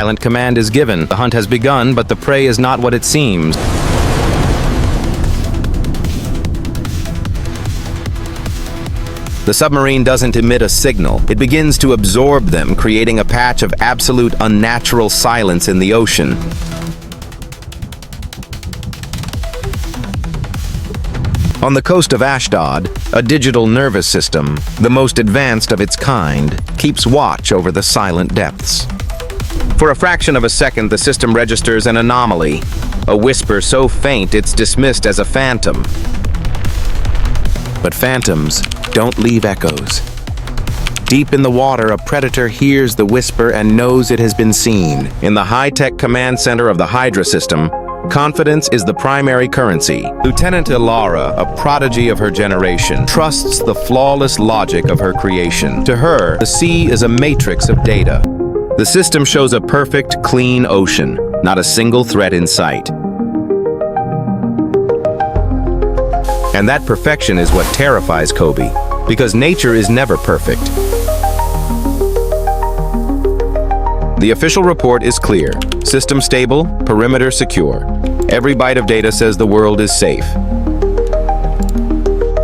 silent command is given. The hunt has begun, but the prey is not what it seems. The submarine doesn't emit a signal. It begins to absorb them, creating a patch of absolute unnatural silence in the ocean. On the coast of Ashdod, a digital nervous system, the most advanced of its kind, keeps watch over the silent depths. For a fraction of a second, the system registers an anomaly, a whisper so faint it's dismissed as a phantom. But phantoms don't leave echoes. Deep in the water, a predator hears the whisper and knows it has been seen. In the high-tech command center of the Hydra system, confidence is the primary currency. Lieutenant Ilara, a prodigy of her generation, trusts the flawless logic of her creation. To her, the sea is a matrix of data. The system shows a perfect, clean ocean, not a single threat in sight. And that perfection is what terrifies Kobe, because nature is never perfect. The official report is clear. System stable, perimeter secure. Every byte of data says the world is safe.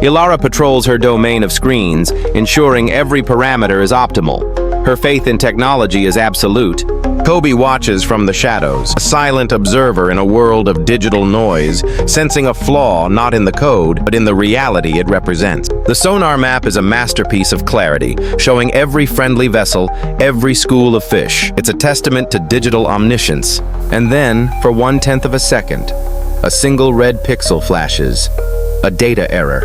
Ilara patrols her domain of screens, ensuring every parameter is optimal. Her faith in technology is absolute. Kobe watches from the shadows, a silent observer in a world of digital noise, sensing a flaw not in the code, but in the reality it represents. The sonar map is a masterpiece of clarity, showing every friendly vessel, every school of fish. It's a testament to digital omniscience. And then, for 1/10 of a second, a single red pixel flashes. A data error.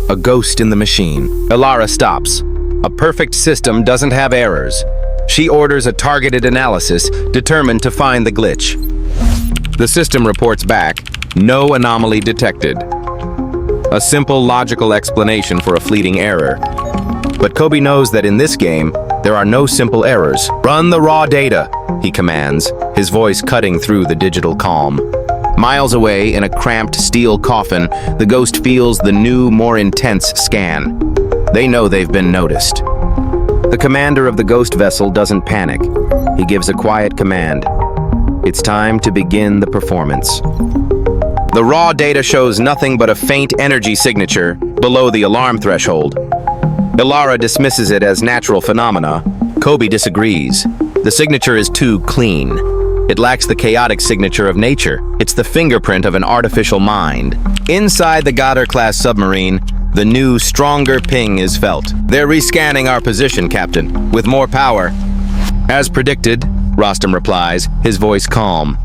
A ghost in the machine. Ilara stops. A perfect system doesn't have errors. She orders a targeted analysis, determined to find the glitch. The system reports back, no anomaly detected. A simple logical explanation for a fleeting error. But Kobe knows that in this game, there are no simple errors. Run the raw data, he commands, his voice cutting through the digital calm. Miles away, in a cramped steel coffin, the ghost feels the new, more intense scan. They know they've been noticed. The commander of the ghost vessel doesn't panic. He gives a quiet command. It's time to begin the performance. The raw data shows nothing but a faint energy signature below the alarm threshold. Ilara dismisses it as natural phenomena. Kobe disagrees. The signature is too clean. It lacks the chaotic signature of nature. It's the fingerprint of an artificial mind. Inside the Hydra-class submarine, the new, stronger ping is felt. They're rescanning our position, Captain, with more power. As predicted, Rostam replies, his voice calm.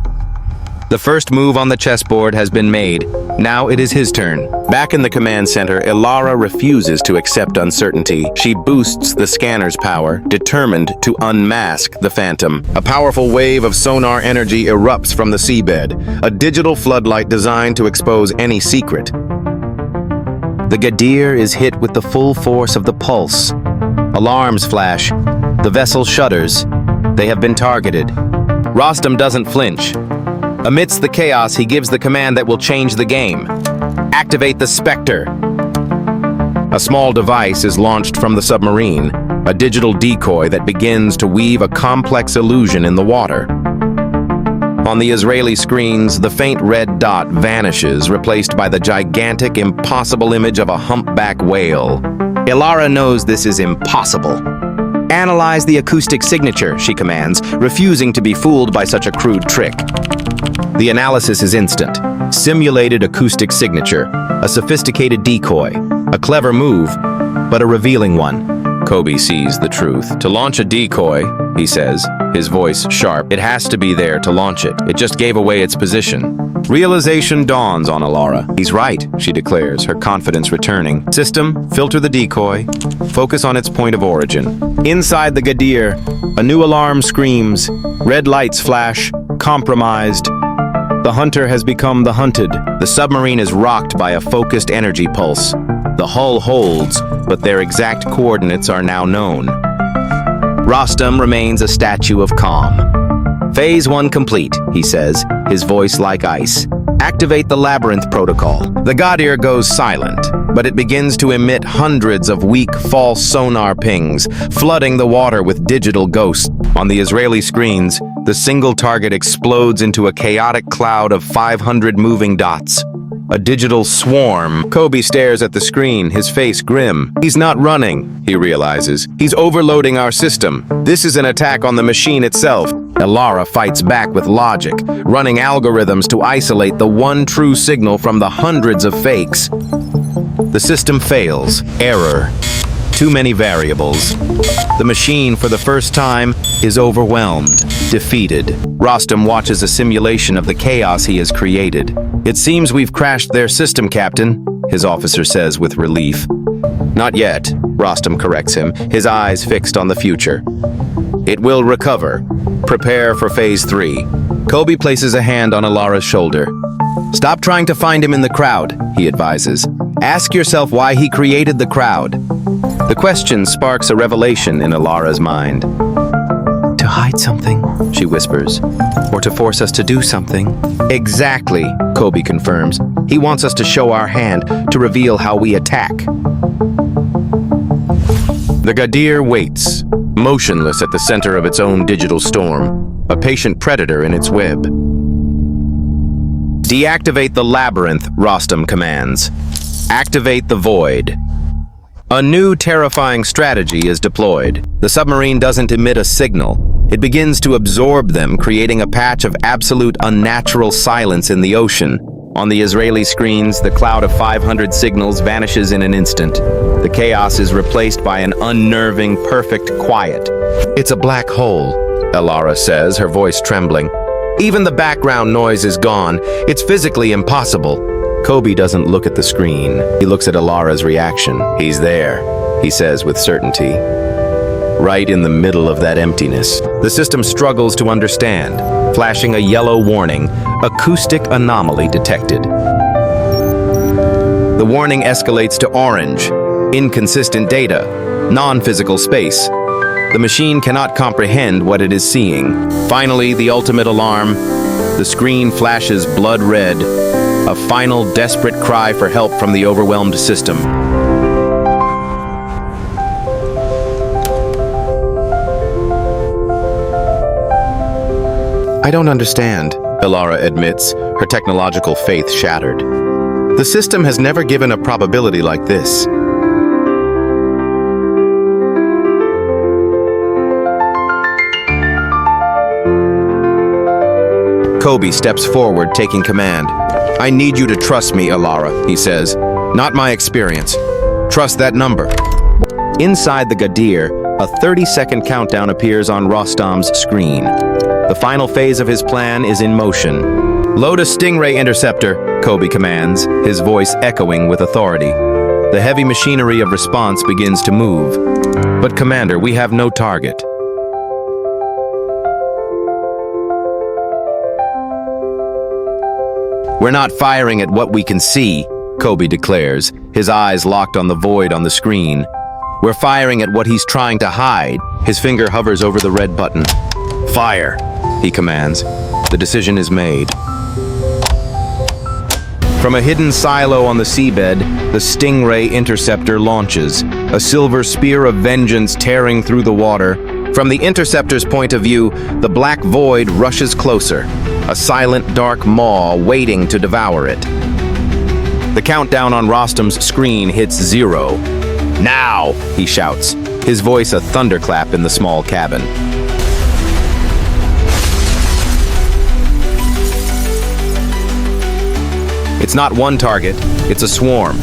The first move on the chessboard has been made. Now it is his turn. Back in the command center, Ilara refuses to accept uncertainty. She boosts the scanner's power, determined to unmask the phantom. A powerful wave of sonar energy erupts from the seabed, a digital floodlight designed to expose any secret. The Gadir is hit with the full force of the pulse. Alarms flash. The vessel shudders. They have been targeted. Rostam doesn't flinch. Amidst the chaos, he gives the command that will change the game. Activate the Spectre. A small device is launched from the submarine, a digital decoy that begins to weave a complex illusion in the water. On the Israeli screens, the faint red dot vanishes, replaced by the gigantic, impossible image of a humpback whale. Ilara knows this is impossible. Analyze the acoustic signature, she commands, refusing to be fooled by such a crude trick. The analysis is instant. Simulated acoustic signature, a sophisticated decoy, a clever move, but a revealing one. Kobe sees the truth. To launch a decoy, he says, his voice sharp, it has to be there to launch it. It just gave away its position. Realization dawns on Ilara. He's right, she declares, her confidence returning. System, filter the decoy, focus on its point of origin. Inside the Gadir, a new alarm screams, red lights flash, compromised. The hunter has become the hunted. The submarine is rocked by a focused energy pulse. The hull holds, but their exact coordinates are now known. Rostam remains a statue of calm. Phase 1 complete, he says, his voice like ice. Activate the labyrinth protocol. The Gadir goes silent, but it begins to emit hundreds of weak, false sonar pings, flooding the water with digital ghosts. On the Israeli screens, The single target explodes into a chaotic cloud of 500 moving dots. A digital swarm. Kobe stares at the screen, his face grim. He's not running, he realizes. He's overloading our system. This is an attack on the machine itself. Alara fights back with logic, running algorithms to isolate the one true signal from the hundreds of fakes. The system fails. Error. Too many variables. The machine, for the first time, is overwhelmed, defeated. Rostam watches a simulation of the chaos he has created. "It seems we've crashed their system, Captain," his officer says with relief. "Not yet," Rostam corrects him, his eyes fixed on the future. "It will recover. Prepare for Phase 3. Kobe places a hand on Alara's shoulder. "Stop trying to find him in the crowd," he advises. "Ask yourself why he created the crowd." The question sparks a revelation in Alara's mind. "To hide something," she whispers. "Or to force us to do something." "Exactly," Kobe confirms. "He wants us to show our hand, to reveal how we attack." The Gadir waits, motionless at the center of its own digital storm, a patient predator in its web. "Deactivate the labyrinth," Rostam commands. "Activate the void." A new terrifying strategy is deployed. The submarine doesn't emit a signal. It begins to absorb them, creating a patch of absolute unnatural silence in the ocean. On the Israeli screens, the cloud of 500 signals vanishes in an instant. The chaos is replaced by an unnerving, perfect quiet. "It's a black hole," Alara says, her voice trembling. "Even the background noise is gone. It's physically impossible." Kobe doesn't look at the screen. He looks at Alara's reaction. "He's there," he says with certainty. Right in the middle of that emptiness. The system struggles to understand, flashing a yellow warning, acoustic anomaly detected. The warning escalates to orange, inconsistent data, non-physical space. The machine cannot comprehend what it is seeing. Finally, the ultimate alarm. The screen flashes blood red, a final desperate cry for help from the overwhelmed system. "I don't understand," Alara admits, her technological faith shattered. "The system has never given a probability like this." Kobe steps forward, taking command. "I need you to trust me, Alara," he says. "Not my experience. Trust that number." Inside the Gadir, a 30-second countdown appears on Rostam's screen. The final phase of his plan is in motion. "Load a Stingray interceptor," Kobe commands, his voice echoing with authority. The heavy machinery of response begins to move. "But Commander, we have no target." "We're not firing at what we can see," Kobe declares, his eyes locked on the void on the screen. "We're firing at what he's trying to hide." His finger hovers over the red button. "Fire," he commands. The decision is made. From a hidden silo on the seabed, the Stingray interceptor launches, a silver spear of vengeance tearing through the water. From the interceptor's point of view, the black void rushes closer, a silent dark maw waiting to devour it. The countdown on Rostam's screen hits 0. "Now!" he shouts, his voice a thunderclap in the small cabin. It's not one target, it's a swarm.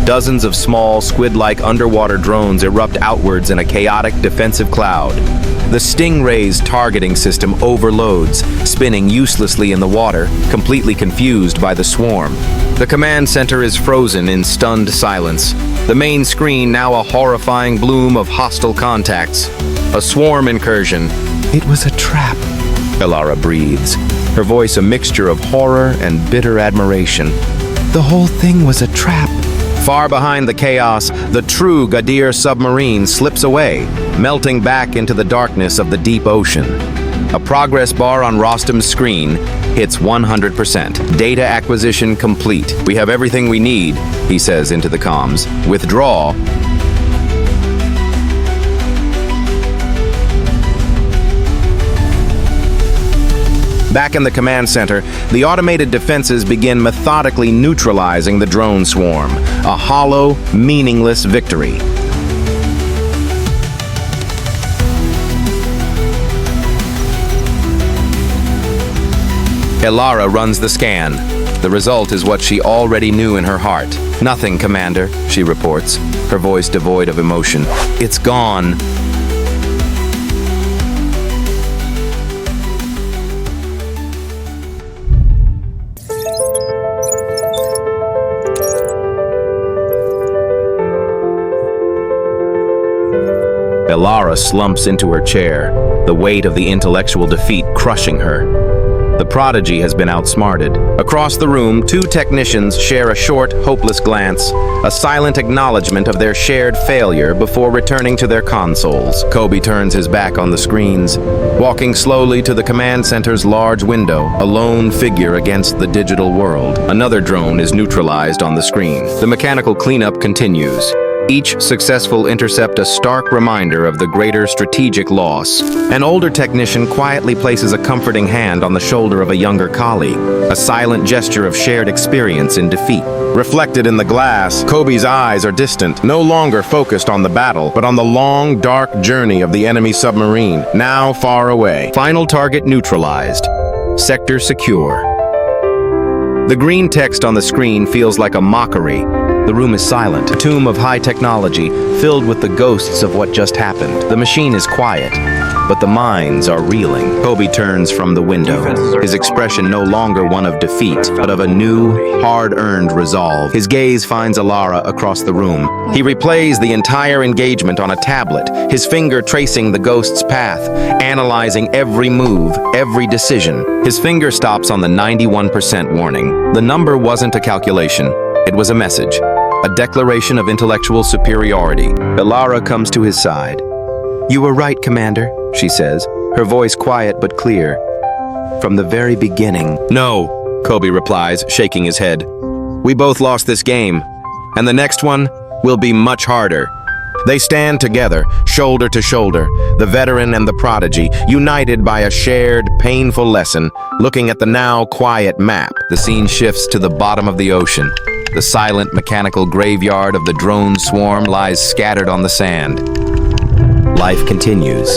Dozens of small, squid-like underwater drones erupt outwards in a chaotic defensive cloud. The Stingray's targeting system overloads, spinning uselessly in the water, completely confused by the swarm. The command center is frozen in stunned silence. The main screen now a horrifying bloom of hostile contacts. A swarm incursion. "It was a trap," Alara breathes, her voice a mixture of horror and bitter admiration. "The whole thing was a trap." Far behind the chaos, the true Gadir submarine slips away, melting back into the darkness of the deep ocean. A progress bar on Rostam's screen hits 100%. Data acquisition complete. "We have everything we need," he says into the comms. "Withdraw." Back in the command center, the automated defenses begin methodically neutralizing the drone swarm. A hollow, meaningless victory. Elara runs the scan. The result is what she already knew in her heart. "Nothing, Commander," she reports, her voice devoid of emotion. "It's gone." Elara slumps into her chair, the weight of the intellectual defeat crushing her. The prodigy has been outsmarted. Across the room, two technicians share a short, hopeless glance, a silent acknowledgement of their shared failure before returning to their consoles. Kobe turns his back on the screens, walking slowly to the command center's large window, a lone figure against the digital world. Another drone is neutralized on the screen. The mechanical cleanup continues. Each successful intercept a stark reminder of the greater strategic loss. An older technician quietly places a comforting hand on the shoulder of a younger colleague, a silent gesture of shared experience in defeat. Reflected in the glass, Kobe's eyes are distant, no longer focused on the battle, but on the long, dark journey of the enemy submarine, now far away. Final target neutralized. Sector secure. The green text on the screen feels like a mockery. The room is silent, a tomb of high technology, filled with the ghosts of what just happened. The machine is quiet, but the minds are reeling. Kobe turns from the window, his expression no longer one of defeat, but of a new, hard-earned resolve. His gaze finds Elara across the room. He replays the entire engagement on a tablet, his finger tracing the ghost's path, analyzing every move, every decision. His finger stops on the 91% warning. The number wasn't a calculation. It was a message, a declaration of intellectual superiority. Elara comes to his side. "You were right, Commander," she says, her voice quiet but clear. "From the very beginning." "No," Kobe replies, shaking his head. "We both lost this game, and the next one will be much harder." They stand together, shoulder to shoulder, the veteran and the prodigy, united by a shared, painful lesson, looking at the now quiet map. The scene shifts to the bottom of the ocean. The silent mechanical graveyard of the drone swarm lies scattered on the sand. Life continues.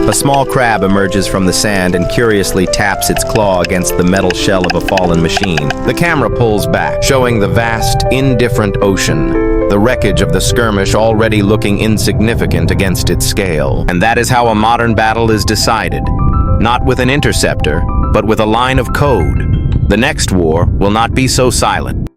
A small crab emerges from the sand and curiously taps its claw against the metal shell of a fallen machine. The camera pulls back, showing the vast, indifferent ocean, the wreckage of the skirmish already looking insignificant against its scale. And that is how a modern battle is decided. Not with an interceptor, but with a line of code. The next war will not be so silent.